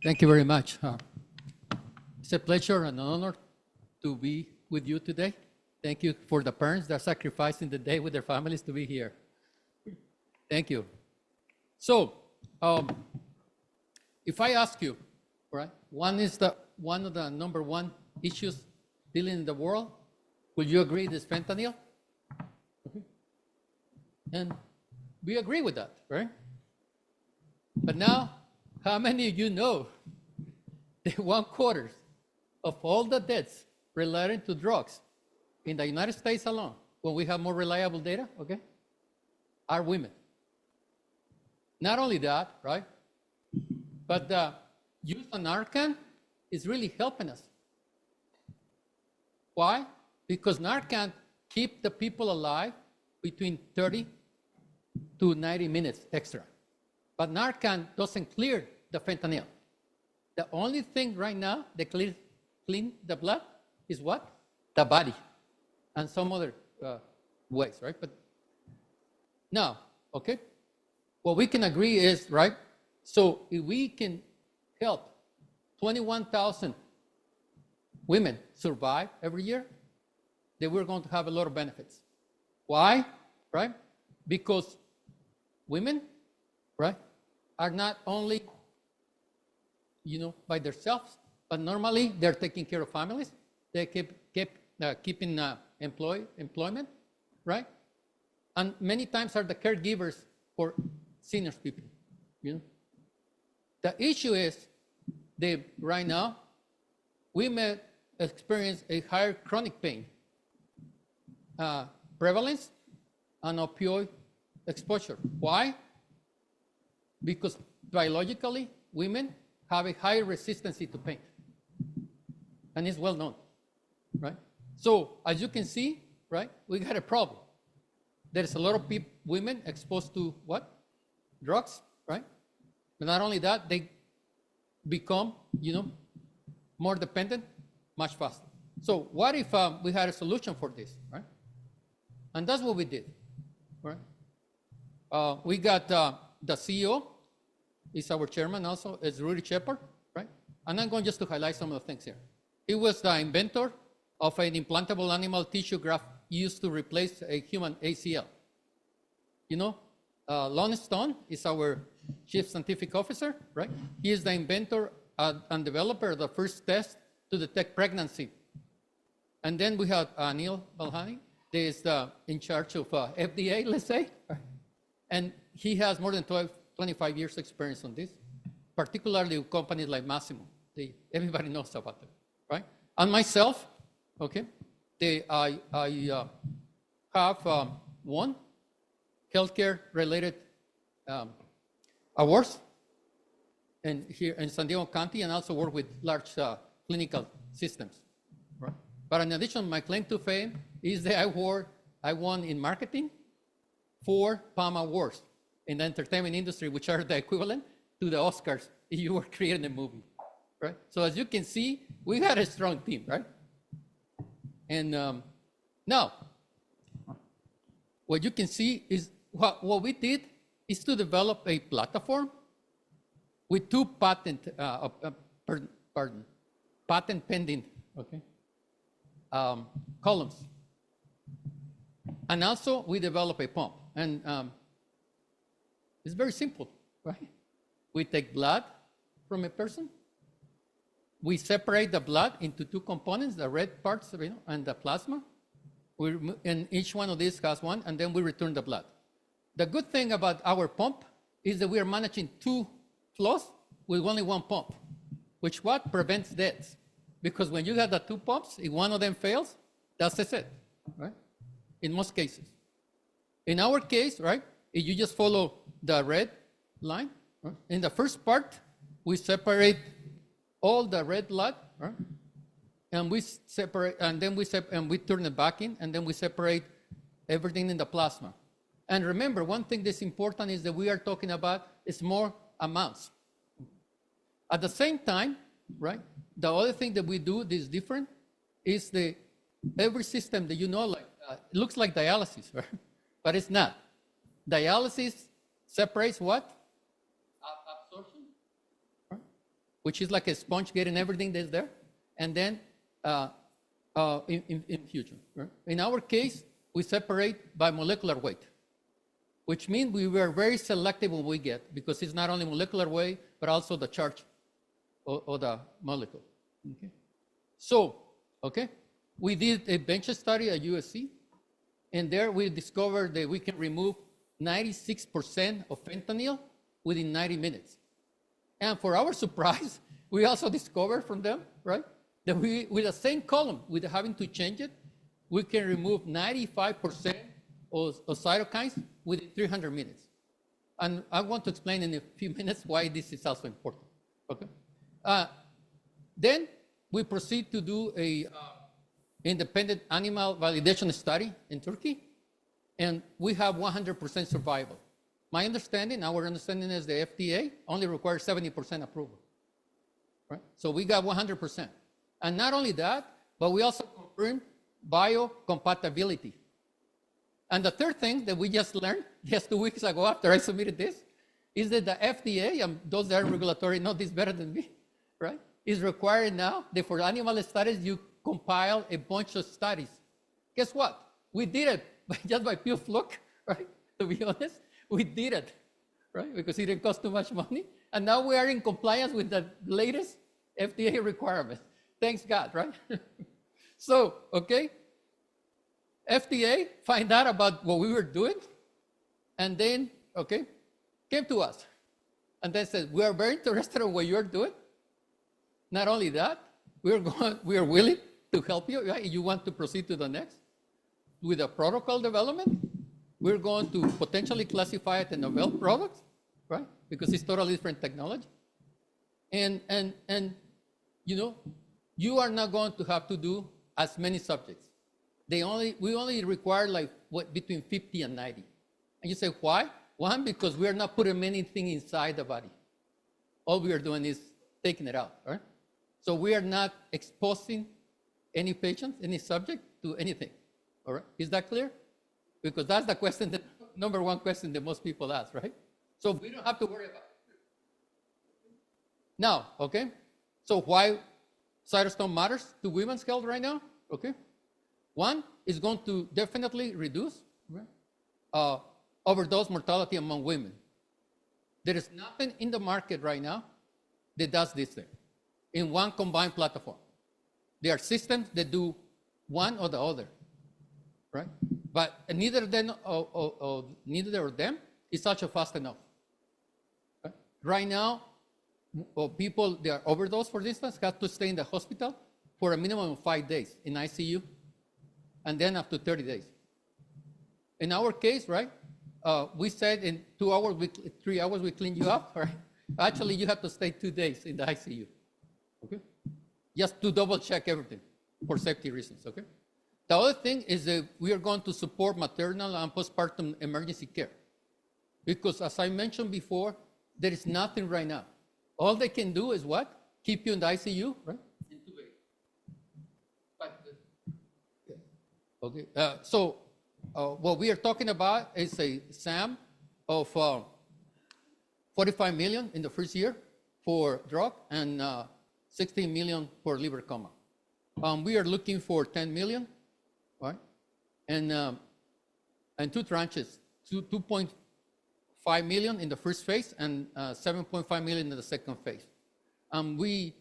Thank you very much. It's a pleasure and an honor to be with you today. Thank you for the parents that are sacrificing the day with their families to be here. Thank you. So, if I ask you, right, one of the number one issues dealing in the world, will you agree this fentanyl? And we agree with that, right? But now, how many of you know that 1/4 of all the deaths related to drugs in the United States alone, when we have more reliable data, okay, are women? Not only that, right, but the use of Narcan is really helping us. Why? Because Narcan keep the people alive between 30 to 90 minutes extra. But Narcan doesn't clear the fentanyl. The only thing right now that clean the blood is what? The body and some other ways, right? But now, okay, what we can agree is, right, so if we can help 21,000 women survive every year, then we're going to have a lot of benefits. Why? Right? Because women, right, are not only, by themselves, but normally they're taking care of families. They keep keeping employment, right? And many times are the caregivers for senior people. The issue is that right now we may experience a higher chronic pain prevalence and opioid exposure. Why? Because biologically, women have a higher resistance to pain. And it's well known, right? So as you can see, right, we got a problem. There's a lot of women exposed to what? Drugs, right? But not only that, they become, more dependent much faster. So what if we had a solution for this, right? And that's what we did, right? We got the CEO, is our chairman also, is Rudy Shepard, right? And I'm going just to highlight some of the things here. He was the inventor of an implantable animal tissue graft used to replace a human ACL. Lon Stone is our chief scientific officer, right? He is the inventor and developer of the first test to detect pregnancy. And then we have Anil Balhani, he is in charge of FDA, let's say. And he has more than 25 years experience on this, particularly with companies like Massimo. Everybody knows about them, right? And myself, okay, I have won healthcare-related awards here in San Diego County, and also work with large clinical systems, right? But in addition, my claim to fame is the award I won in marketing 4 PAM awards in the entertainment industry, which are the equivalent to the Oscars if you were creating a movie, right? So as you can see, we had a strong team, right? And now, what you can see is what we did is to develop a platform with 2 patent pending, okay, columns. And also, we develop a pump. And it's very simple, right? We take blood from a person. We separate the blood into 2 components, the red parts, and the plasma. And each one of these has one, and then we return the blood. The good thing about our pump is that we are managing 2 flows with only 1 pump, which prevents deaths. Because when you have the 2 pumps, if one of them fails, that's it, right? In most cases. In our case, right, if you just follow the red line, right, in the first part, we separate all the red blood, right, and we separate, and then we turn it back in, and then we separate everything in the plasma. And remember, one thing that's important is that we are talking about small amounts. At the same time, right, the other thing that we do that is different is every system that it looks like dialysis, right? But it's not. Dialysis separates what? Absorption, right? which is like a sponge getting everything that's there, and then infusion. Right? In our case, we separate by molecular weight, which means we were very selective when we get, because it's not only molecular weight, but also the charge of the molecule. Okay? So, okay, we did a bench study at USC, and there we discovered that we can remove 96% of fentanyl within 90 minutes. And for our surprise, we also discovered from them, right, that we, with the same column, without having to change it, we can remove 95% of cytokines within 300 minutes. And I want to explain in a few minutes why this is also important. Okay. Then we proceed to do a independent animal validation study in Turkey, and we have 100% survival. My understanding, our understanding is the FDA only requires 70% approval. Right? So we got 100%. And not only that, but we also confirmed biocompatibility. And the third thing that we just learned just 2 weeks ago after I submitted this is that the FDA, and those that are regulatory know this better than me, right, is required now that for animal studies you compile a bunch of studies. Guess what? We did it just by pure fluke, right? To be honest, we did it, right? Because it didn't cost too much money. And now we are in compliance with the latest FDA requirements. Thanks God, right? So, okay, FDA find out about what we were doing, and then, okay, came to us. And they said, we are very interested in what you're doing. Not only that, we are willing to help you. Right? You want to proceed to the next. With the protocol development, we're going to potentially classify it a novel product, right? Because it's totally different technology. And you know, you are not going to have to do as many subjects. We only require like between 50 and 90. And you say, why? One, because we are not putting anything inside the body. All we are doing is taking it out, right? So we are not exposing any patient, any subject to anything, all right? Is that clear? Because that's the question, that number one question that most people ask, right? So we don't have to worry about it. Now, okay, so why Cytostorm matters to women's health right now, okay? One is going to definitely reduce overdose mortality among women. There is nothing in the market right now that does this thing in one combined platform. There are systems that do one or the other, right? But neither of them is such a fast enough. Right now, people that are overdosed, for instance, have to stay in the hospital for a minimum of 5 days in ICU, and then up to 30 days. In our case, right, we said in 2 hours, 3 hours, we clean you up, right? Actually, you have to stay 2 days in the ICU, okay? Just to double check everything for safety reasons, okay? The other thing is that we are going to support maternal and postpartum emergency care. Because as I mentioned before, there is nothing right now. All they can do is what? Keep you in the ICU, right? Intubate. Okay, so what we are talking about is a SAM of 45 million in the first year for drug and 16 million for liver coma. We are looking for 10 million, right? And 2 tranches, 2.5 million in the first phase and 7.5 million in the second phase. We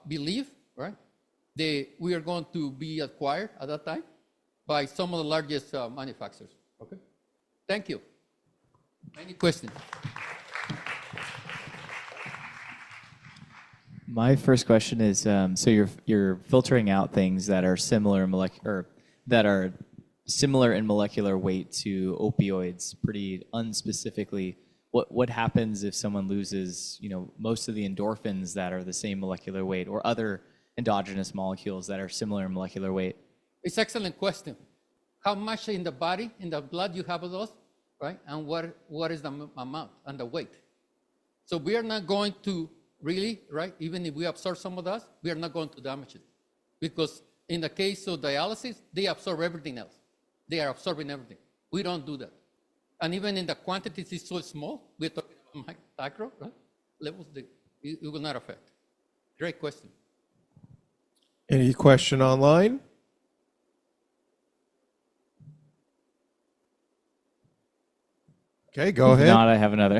believe, right, that we are going to be acquired at that time by some of the largest manufacturers. Okay, thank you. Any questions? My first question is, so you're filtering out things that are similar in molecular weight to opioids pretty unspecifically. What happens if someone loses, most of the endorphins that are the same molecular weight, or other endogenous molecules that are similar in molecular weight? It's an excellent question. How much in the body, in the blood you have of those, right? And what is the amount and the weight? So we are not going to really, right, even if we absorb some of that, we are not going to damage it. Because in the case of dialysis, they absorb everything else. They are absorbing everything. We don't do that. And even in the quantities is so small, we're talking about micro, right? Levels, it will not affect. Great question. Any question online? Okay, go If ahead. not, I have another.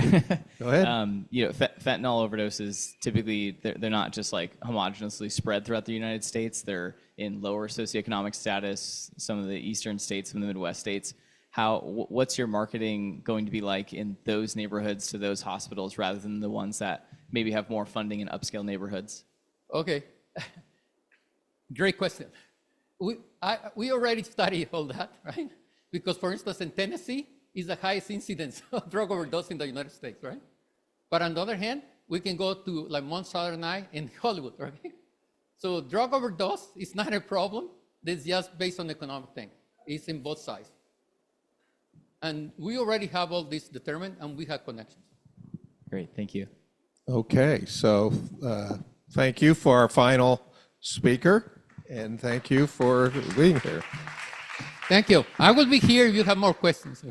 Go ahead. Fentanyl overdoses, typically, they're not just like homogeneously spread throughout the United States. They're in lower socioeconomic status, some of the eastern states, some of the Midwest states. What's your marketing going to be like in those neighborhoods to those hospitals rather than the ones that maybe have more funding in upscale neighborhoods? Okay. Great question. We already studied all that, right? Because, for instance, in Tennessee is the highest incidence of drug overdose in the United States, right? But on the other hand, we can go to like Mount Sinai in Hollywood, right? So drug overdose is not a problem. It's just based on economic thing. It's in both sides. And we already have all this determined, and we have connections. Great, thank you. Okay, so thank you for our final speaker, and thank you for being here. Thank you. I will be here if you have more questions.